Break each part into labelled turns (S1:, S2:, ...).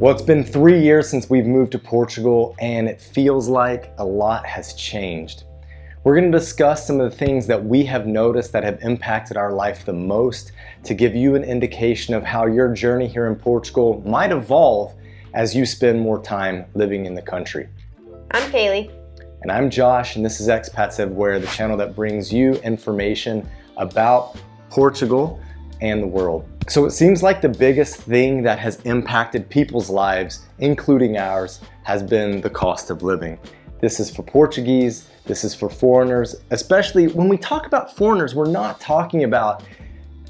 S1: Well, it's been 3 years since we've moved to Portugal, and it feels like a lot has changed. We're going to discuss some of the things that we have noticed that have impacted our life the most to give you an indication of how your journey here in Portugal might evolve as you spend more time living in the country.
S2: I'm Kalie.
S1: And I'm Josh, and this is Expats Everywhere, the channel that brings you information about Portugal and the world. So it seems like the biggest thing that has impacted people's lives, including ours, has been the cost of living. This is for Portuguese, this is for foreigners, especially when we talk about foreigners, we're not talking about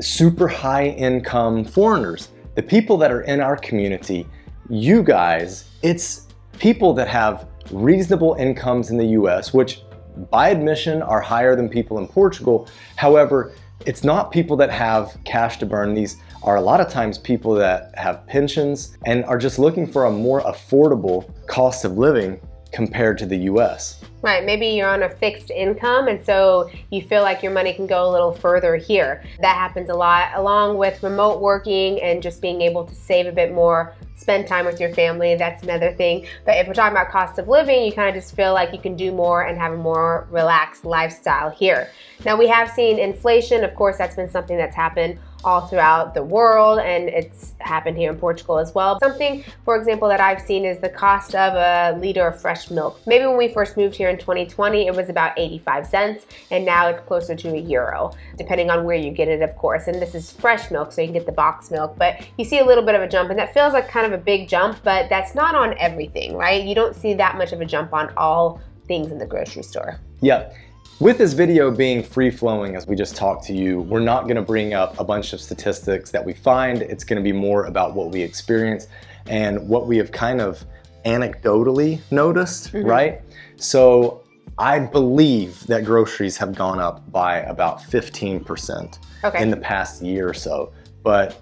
S1: super high income foreigners. The people that are in our community, you guys, it's people that have reasonable incomes in the US, which by admission are higher than people in Portugal. However, it's not people that have cash to burn. These are a lot of times people that have pensions and are just looking for a more affordable cost of living compared to the US.
S2: Right, maybe you're on a fixed income and so you feel like your money can go a little further here. That happens a lot, along with remote working and just being able to save a bit more, spend time with your family, that's another thing. But if we're talking about cost of living, you kind of just feel like you can do more and have a more relaxed lifestyle here. Now we have seen inflation, of course that's been something that's happened all throughout the world, and it's happened here in Portugal as well. Something, for example, that I've seen is the cost of a liter of fresh milk. Maybe when we first moved here in 2020, it was about 85 cents, and now it's closer to €1, depending on where you get it, of course. And this is fresh milk, so you can get the box milk, but you see a little bit of a jump, and that feels like kind of a big jump, but that's not on everything, right? You don't see that much of a jump on all things in the grocery store.
S1: Yeah. With this video being free-flowing as we just talked to you, we're not going to bring up a bunch of statistics that we find. It's going to be more about what we experience and what we have kind of anecdotally noticed, right? So I believe that groceries have gone up by about 15% in the past year or so, but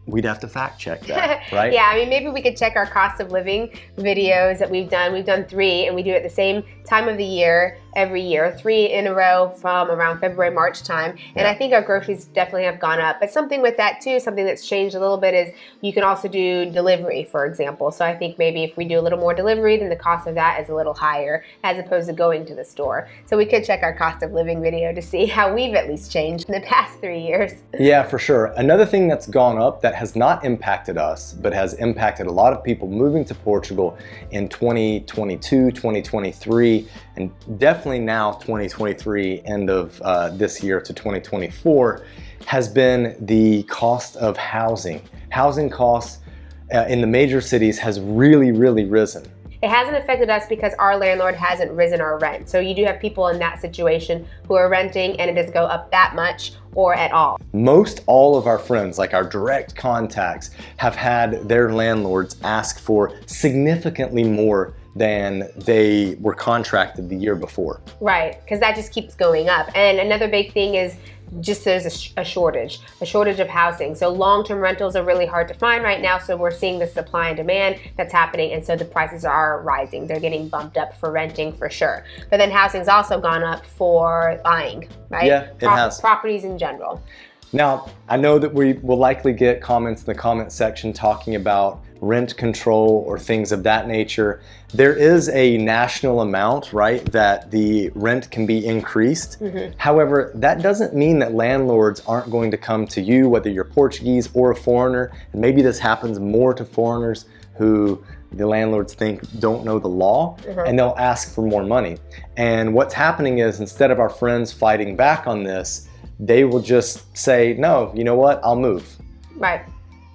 S1: we'd have to fact check that, right?
S2: Yeah, I mean, maybe we could check our cost of living videos that we've done. We've done 3, and we do it at the same time of the year, every year, 3 in a row from around February, March time. And I think our groceries definitely have gone up. But something with that too, something that's changed a little bit is you can also do delivery, for example. So I think maybe if we do a little more delivery, then the cost of that is a little higher as opposed to going to the store. So we could check our cost of living video to see how we've at least changed in the past 3 years.
S1: Yeah, for sure. Another thing that's gone up that has not impacted us, but has impacted a lot of people moving to Portugal in 2022, 2023, and definitely now 2023, end of this year to 2024, has been the cost of housing. Housing costs in the major cities has really risen.
S2: It hasn't affected us because our landlord hasn't risen our rent. So you do have people in that situation who are renting and it doesn't go up that much or at all.
S1: Most all of our friends, like our direct contacts, have had their landlords ask for significantly more than they were contracted the year before.
S2: Right, because that just keeps going up. And another big thing is just there's a shortage of housing. So long-term rentals are really hard to find right now. So we're seeing the supply and demand that's happening. And so the prices are rising. They're getting bumped up for renting for sure. But then housing's also gone up for buying, right?
S1: Yeah, it has.
S2: Properties in general.
S1: Now, I know that we will likely get comments in the comment section talking about rent control or things of that nature. There is a national amount, right, that the rent can be increased. However, that doesn't mean that landlords aren't going to come to you, whether you're Portuguese or a foreigner. And maybe this happens more to foreigners who the landlords think don't know the law, and they'll ask for more money. And what's happening is, instead of our friends fighting back on this, they will just say, no, you know what, I'll move.
S2: Right.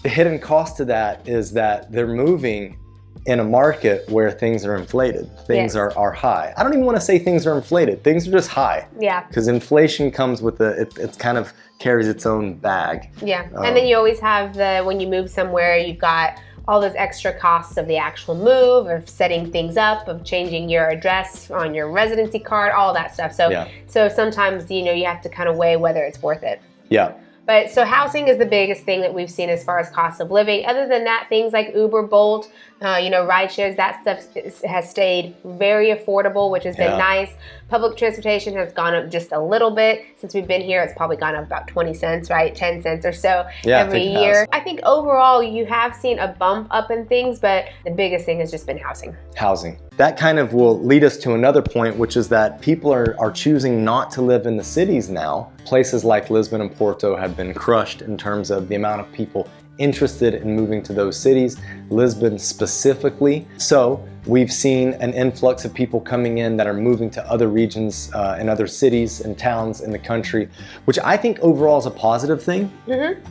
S1: The hidden cost to that is that they're moving in a market where things are inflated. Things are high. I don't even want to say things are inflated. Things are just high.
S2: Yeah.
S1: Because inflation comes with it kind of carries its own bag.
S2: Yeah. And then you always have when you move somewhere, you've got all those extra costs of the actual move, of setting things up, of changing your address on your residency card, all that stuff. So sometimes, you have to kind of weigh whether it's worth it.
S1: Yeah.
S2: But so housing is the biggest thing that we've seen as far as cost of living. Other than that, things like Uber, Bolt, ride shares, that stuff has stayed very affordable, which has been nice. Public transportation has gone up just a little bit. Since we've been here, it's probably gone up about 20 cents, right? 10 cents or so every year. I think overall you have seen a bump up in things, but the biggest thing has just been housing.
S1: Housing. That kind of will lead us to another point, which is that people are choosing not to live in the cities now. Places like Lisbon and Porto have been crushed in terms of the amount of people interested in moving to those cities, Lisbon specifically. So we've seen an influx of people coming in that are moving to other regions and other cities and towns in the country, which I think overall is a positive thing.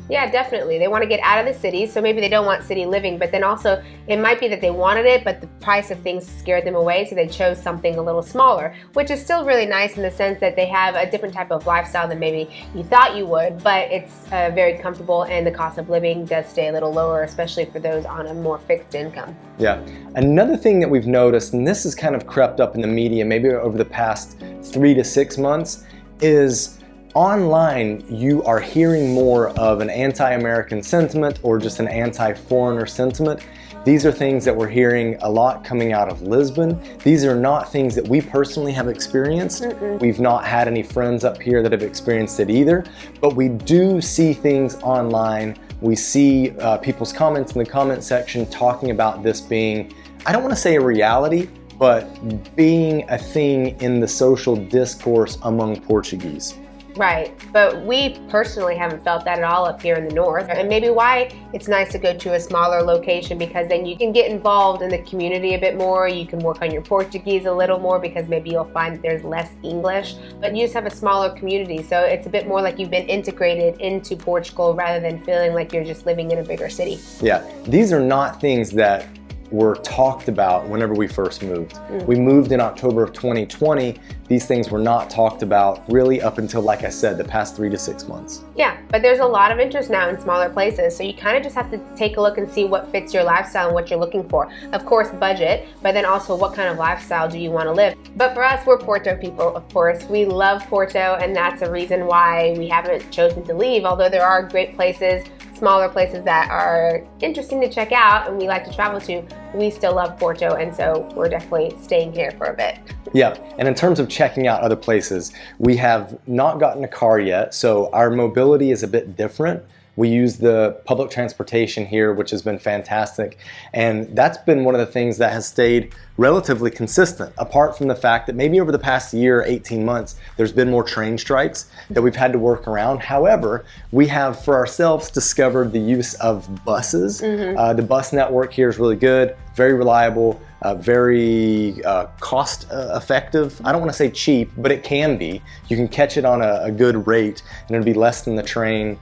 S2: Yeah, definitely. They want to get out of the cities, so maybe they don't want city living, but then also it might be that they wanted it, but the price of things scared them away, so they chose something a little smaller, which is still really nice in the sense that they have a different type of lifestyle than maybe you thought you would, but it's very comfortable and the cost of living does stay a little lower, especially for those on a more fixed income.
S1: Yeah. Another thing that we've noticed, and this has kind of crept up in the media maybe over the past 3 to 6 months, is online you are hearing more of an anti-American sentiment or just an anti-foreigner sentiment. These are things that we're hearing a lot coming out of Lisbon. These are not things that we personally have experienced. We've not had any friends up here that have experienced it either, but we do see things online. We see people's comments in the comment section talking about this being, I don't want to say a reality, but being a thing in the social discourse among Portuguese.
S2: Right, but we personally haven't felt that at all up here in the north, and maybe why it's nice to go to a smaller location, because then you can get involved in the community a bit more, you can work on your Portuguese a little more because maybe you'll find that there's less English, but you just have a smaller community, so it's a bit more like you've been integrated into Portugal rather than feeling like you're just living in a bigger city.
S1: Yeah, these are not things that were talked about whenever we first moved. We moved in October of 2020. These things were not talked about really up until, like I said, the past 3 to 6 months.
S2: Yeah, but there's a lot of interest now in smaller places, so you kind of just have to take a look and see what fits your lifestyle and what you're looking for. Of course, budget, but then also what kind of lifestyle do you want to live. But for us, we're Porto people, of course. We love Porto, and that's a reason why we haven't chosen to leave, although there are great places, smaller places that are interesting to check out and we like to travel to. We still love Porto, and so we're definitely staying here for a bit.
S1: Yeah, and in terms of checking out other places, we have not gotten a car yet, so our mobility is a bit different. We use the public transportation here, which has been fantastic, and that's been one of the things that has stayed relatively consistent, apart from the fact that maybe over the past year, 18 months, there's been more train strikes that we've had to work around. However, we have for ourselves discovered the use of buses. The bus network here is really good, very reliable, very cost effective. I don't want to say cheap, but it can be. You can catch it on a good rate and it'll be less than the train,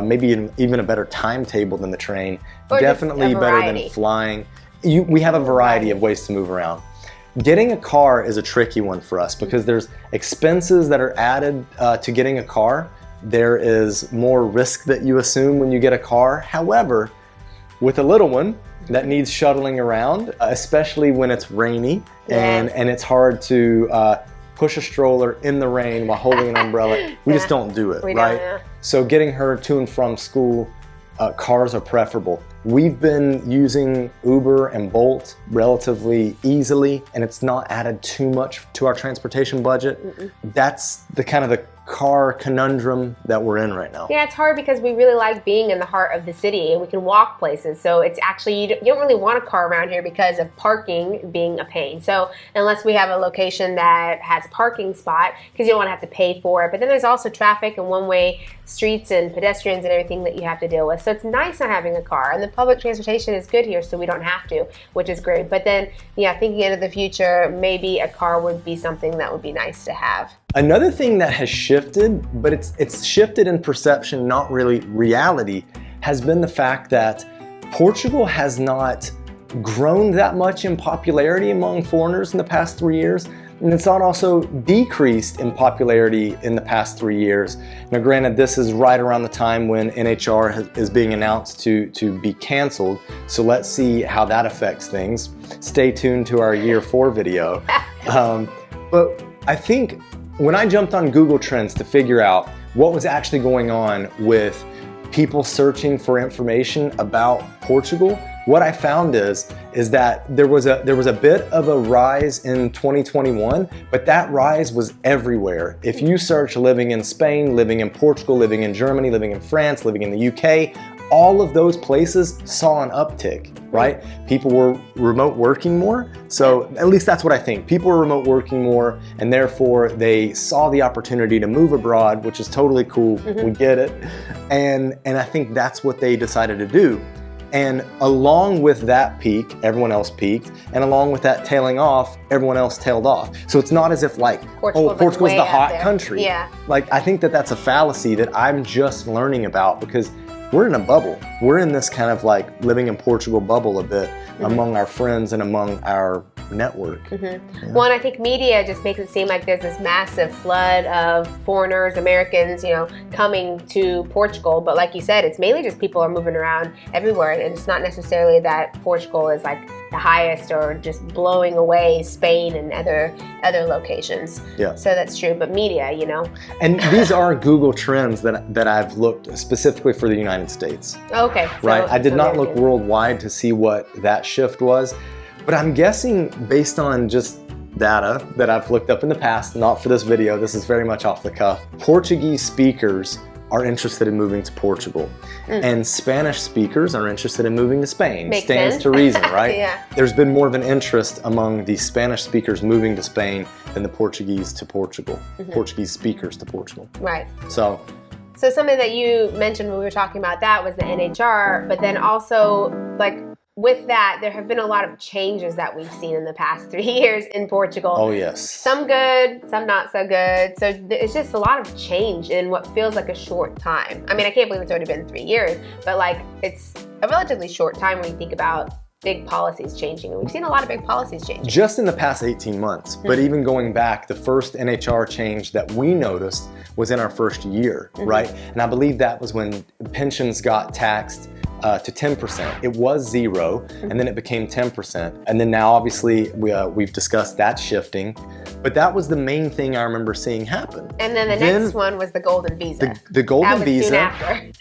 S1: maybe even a better timetable than the train.
S2: Or
S1: definitely better than flying. We have a variety of ways to move around. Getting a car is a tricky one for us because there's expenses that are added to getting a car. There is more risk that you assume when you get a car. However, with a little one that needs shuttling around, especially when it's rainy and it's hard to push a stroller in the rain while holding an umbrella, we just don't do it, right? So getting her to and from school, cars are preferable. We've been using Uber and Bolt relatively easily, and it's not added too much to our transportation budget. That's the kind of the car conundrum that we're in right now.
S2: Yeah, it's hard because we really like being in the heart of the city and we can walk places. So it's actually, you don't really want a car around here because of parking being a pain. So unless we have a location that has a parking spot, because you don't want to have to pay for it. But then there's also traffic and one-way streets and pedestrians and everything that you have to deal with. So it's nice not having a car. And the public transportation is good here, so we don't have to, which is great. But then, yeah, thinking into the future, maybe a car would be something that would be nice to have.
S1: Another thing that has shifted, but it's shifted in perception, not really reality, has been the fact that Portugal has not grown that much in popularity among foreigners in the past 3 years. And it's not also decreased in popularity in the past 3 years. Now granted, this is right around the time when NHR is being announced to be canceled. So let's see how that affects things. Stay tuned to our year 4 video. But I think when I jumped on Google Trends to figure out what was actually going on with people searching for information about Portugal, what I found is that there was a bit of a rise in 2021, but that rise was everywhere. If you search living in Spain, living in Portugal, living in Germany, living in France, living in the UK, all of those places saw an uptick, right? People were remote working more. So at least that's what I think. People were remote working more, and therefore they saw the opportunity to move abroad, which is totally cool. We get it. And I think that's what they decided to do. And along with that peak, everyone else peaked. And along with that tailing off, everyone else tailed off. So it's not as if like, Portugal's the hot country.
S2: Yeah.
S1: Like, I think that that's a fallacy that I'm just learning about, because we're in a bubble. We're in this kind of like living in Portugal bubble a bit among our friends and among our network. Yeah.
S2: Well, and I think media just makes it seem like there's this massive flood of foreigners, Americans, you know, coming to Portugal. But like you said, it's mainly just people are moving around everywhere. And it's not necessarily that Portugal is like the highest or just blowing away Spain and other locations.
S1: Yeah.
S2: So that's true. But media, you know.
S1: And these are Google trends that I've looked specifically for the United States.
S2: Okay.
S1: Right. I did not look worldwide to see what that shift was. But I'm guessing, based on just data that I've looked up in the past, not for this video, this is very much off the cuff, Portuguese speakers are interested in moving to Portugal. And Spanish speakers are interested in moving to Spain.
S2: Makes
S1: Stands
S2: sense.
S1: to reason, right?
S2: Yeah.
S1: There's been more of an interest among the Spanish speakers moving to Spain than the Portuguese to Portugal, Portuguese speakers to Portugal.
S2: Right.
S1: So
S2: something that you mentioned when we were talking about that was the NHR, but then also like with that, there have been a lot of changes that we've seen in the past 3 years in Portugal.
S1: Oh, yes.
S2: Some good, some not so good. So it's just a lot of change in what feels like a short time. I mean, I can't believe it's already been 3 years, but like it's a relatively short time when you think about big policies changing. And we've seen a lot of big policies change.
S1: Just in the past 18 months, but even going back, the first NHR change that we noticed was in our first year, right? And I believe that was when pensions got taxed to 10%. It was 0, and then it became 10%. And then now, obviously, we've discussed that shifting. But that was the main thing I remember seeing happen.
S2: And then the next one was the golden visa.
S1: The golden
S2: that was
S1: visa.
S2: Soon after.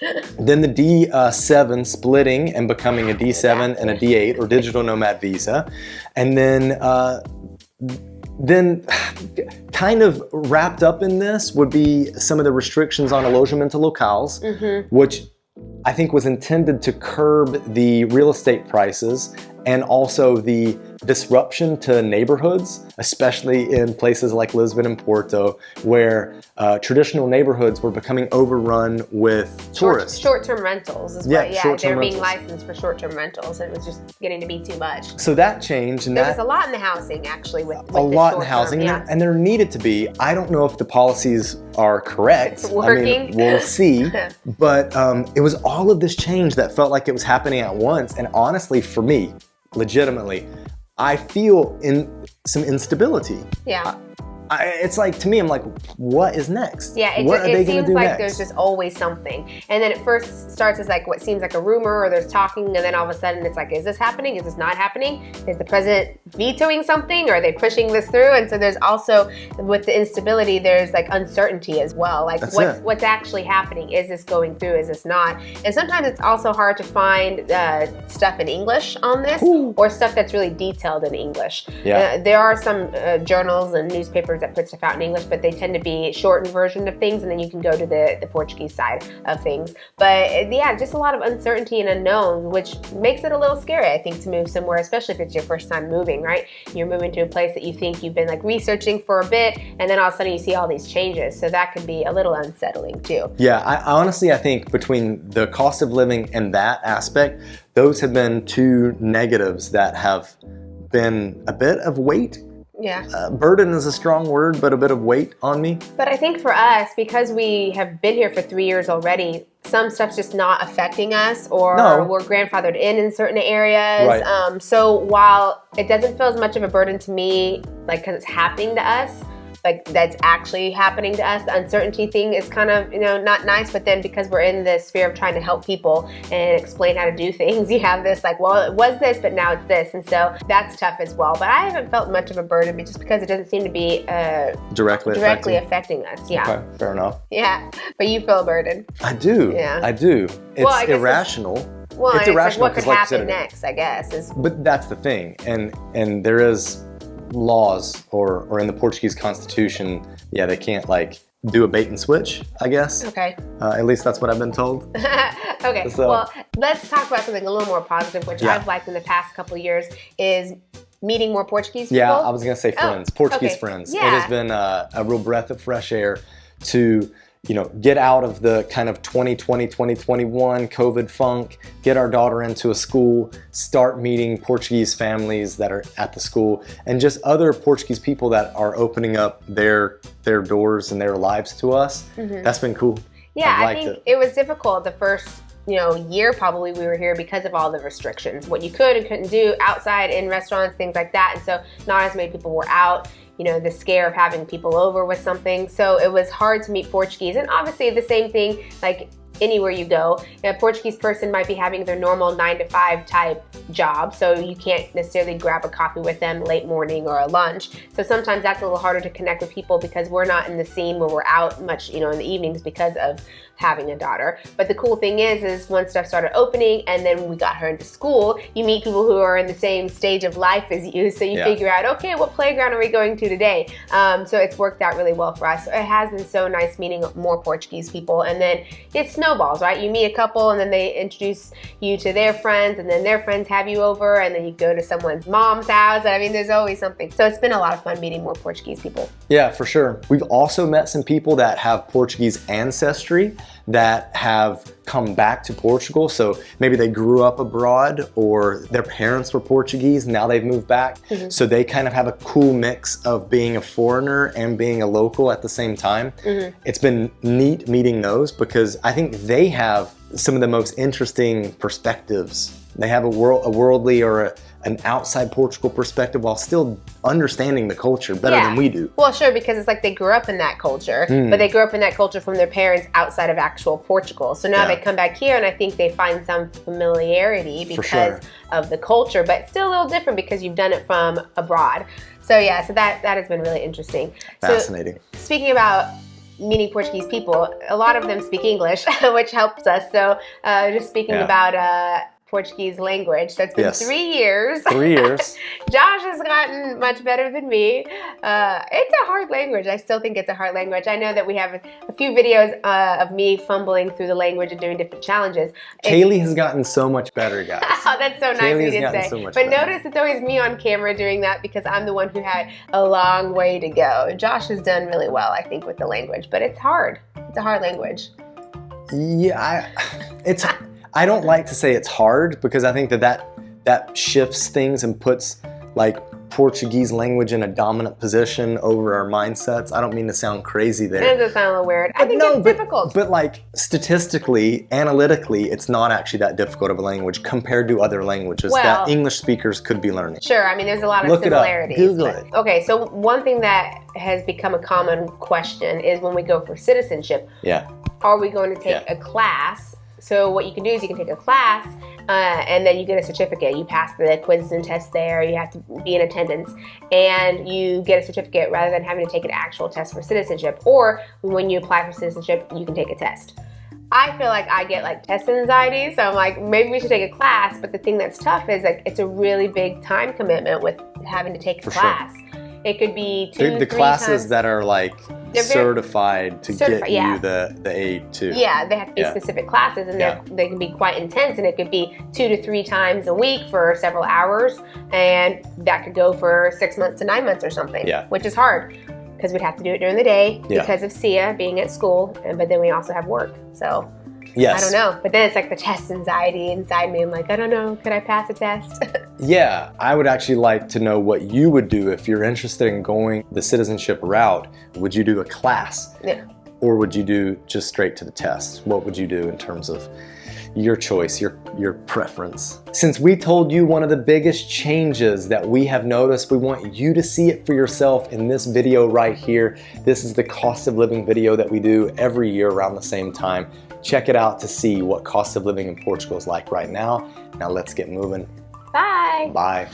S1: Then the D7 splitting and becoming a D7 and a D8, or digital nomad visa. And then kind of wrapped up in this would be some of the restrictions on alojamento locales, which I think was intended to curb the real estate prices and also the disruption to neighborhoods, especially in places like Lisbon and Porto, where traditional neighborhoods were becoming overrun with tourists.
S2: Short-term rentals is
S1: what,
S2: they were being licensed for short-term rentals, and it was just getting to be too much.
S1: So that changed, and
S2: there was a lot in the housing actually with
S1: a lot in housing, and there needed to be. I don't know if the policies are correct.
S2: It's working.
S1: I mean, we'll see. But it was all of this change that felt like it was happening at once, and honestly, for me, legitimately, I feel some instability.
S2: Yeah.
S1: It's like, to me, I'm like, what is next?
S2: Yeah, it seems like there's just always something. And then it first starts as like what seems like a rumor, or there's talking, and then all of a sudden it's like, is this happening? Is this not happening? Is the president vetoing something? Or are they pushing this through? And so there's also, with the instability, there's like uncertainty as well. Like what's actually happening? Is this going through? Is this not? And sometimes it's also hard to find stuff in English on this, or stuff that's really detailed in English.
S1: Yeah.
S2: There are some journals and newspapers that put stuff out in English, but they tend to be shortened version of things, and then you can go to the Portuguese side of things. But yeah, just a lot of uncertainty and unknown, which makes it a little scary, I think, to move somewhere, especially if it's your first time moving, right? You're moving to a place that you think you've been like researching for a bit, and then all of a sudden you see all these changes. So that can be a little unsettling too.
S1: Yeah, I think between the cost of living and that aspect, those have been two negatives that have been a bit of weight.
S2: Yeah.
S1: Burden is a strong word, but a bit of weight on me.
S2: But I think for us, because we have been here for 3 years already, some stuff's just not affecting us, or we're grandfathered in certain areas.
S1: Right.
S2: So while it doesn't feel as much of a burden to me, like because it's happening to us, like that's actually happening to us, the uncertainty thing is kind of, not nice. But then because we're in the sphere of trying to help people and explain how to do things, you have this like, well, it was this, but now it's this. And so that's tough as well. But I haven't felt much of a burden, just because it doesn't seem to be directly affecting us. Yeah.
S1: Okay, fair enough.
S2: Yeah. But you feel a burden.
S1: I do.
S2: Yeah.
S1: I do. It's irrational.
S2: Well,
S1: it's
S2: and
S1: irrational.
S2: it's like what could
S1: like
S2: happen next, I guess.
S1: But that's the thing, and there is laws or in the Portuguese constitution, yeah, they can't like do a bait and switch, I guess.
S2: Okay.
S1: At least that's what I've been told.
S2: Okay,
S1: So,
S2: well, let's talk about something a little more positive, which I've liked in the past couple of years, is meeting more Portuguese people.
S1: Yeah, I was gonna say friends, Portuguese friends.
S2: Yeah.
S1: It has been a real breath of fresh air to, get out of the kind of 2020, 2021 COVID funk, get our daughter into a school, start meeting Portuguese families that are at the school, and just other Portuguese people that are opening up their doors and their lives to us. That's been cool.
S2: Yeah, I think it was difficult the first year probably we were here because of all the restrictions, what you could and couldn't do outside in restaurants, things like that. And so not as many people were out, the scare of having people over was something. So it was hard to meet Portuguese. And obviously the same thing, like anywhere you go, a Portuguese person might be having their normal 9-to-5 type job. So you can't necessarily grab a coffee with them late morning or a lunch. So sometimes that's a little harder to connect with people because we're not in the scene where we're out much, in the evenings because of having a daughter. But the cool thing is once stuff started opening and then we got her into school, you meet people who are in the same stage of life as you. So you figure out, okay, what playground are we going to today? So it's worked out really well for us. So it has been so nice meeting more Portuguese people. And then it snowballs, right? You meet a couple and then they introduce you to their friends and then their friends have you over and then you go to someone's mom's house. I mean, there's always something. So it's been a lot of fun meeting more Portuguese people. Yeah, for sure. We've also met some people that have Portuguese ancestry that have come back to Portugal. So maybe they grew up abroad or their parents were Portuguese, now they've moved back. So they kind of have a cool mix of being a foreigner and being a local at the same time. It's been neat meeting those because I think they have some of the most interesting perspectives. They have a worldly or an outside Portugal perspective while still understanding the culture better than we do. Well, sure, because it's like they grew up in that culture, but they grew up in that culture from their parents outside of actual Portugal. So now they come back here and I think they find some familiarity because of the culture, but still a little different because you've done it from abroad. So yeah, so that has been really interesting. Fascinating. So, speaking about meeting Portuguese people, a lot of them speak English, which helps us. So just speaking about Portuguese language. So it's been 3 years. 3 years. Josh has gotten much better than me. It's a hard language. I still think it's a hard language. I know that we have a few videos of me fumbling through the language and doing different challenges. Kalie has gotten so much better, guys. Oh, that's so nice of you to say. But notice it's always me on camera doing that because I'm the one who had a long way to go. Josh has done really well, I think, with the language, but it's hard. It's a hard language. Yeah, I don't like to say it's hard because I think that shifts things and puts like Portuguese language in a dominant position over our mindsets. I don't mean to sound crazy there. It does sound a little weird. I think it's difficult. But like statistically, analytically, it's not actually that difficult of a language compared to other languages that English speakers could be learning. Sure, I mean there's a lot of similarities. Google it. Okay, so one thing that has become a common question is when we go for citizenship, are we going to take a class? So what you can do is you can take a class and then you get a certificate. You pass the quizzes and tests there. You have to be in attendance and you get a certificate rather than having to take an actual test for citizenship. Or when you apply for citizenship, you can take a test. I feel like I get like test anxiety, so I'm like, maybe we should take a class. But the thing that's tough is like it's a really big time commitment with having to take a class. It could be 2-3 the classes times. That are like certified to get you the A2. Yeah, they have to be specific classes and they can be quite intense and it could be 2 to 3 times a week for several hours and that could go for 6 months to 9 months or something, which is hard because we'd have to do it during the day because of Sia being at school, but then we also have work, so. Yes. I don't know, but then it's like the test anxiety inside me. I'm like, I don't know, could I pass a test? Yeah, I would actually like to know what you would do if you're interested in going the citizenship route. Would you do a class? Yeah. Or would you do just straight to the test? What would you do in terms of your choice, your preference? Since we told you one of the biggest changes that we have noticed, we want you to see it for yourself in this video right here. This is the cost of living video that we do every year around the same time. Check it out to see what cost of living in Portugal is like right now. Now let's get moving. Bye. Bye.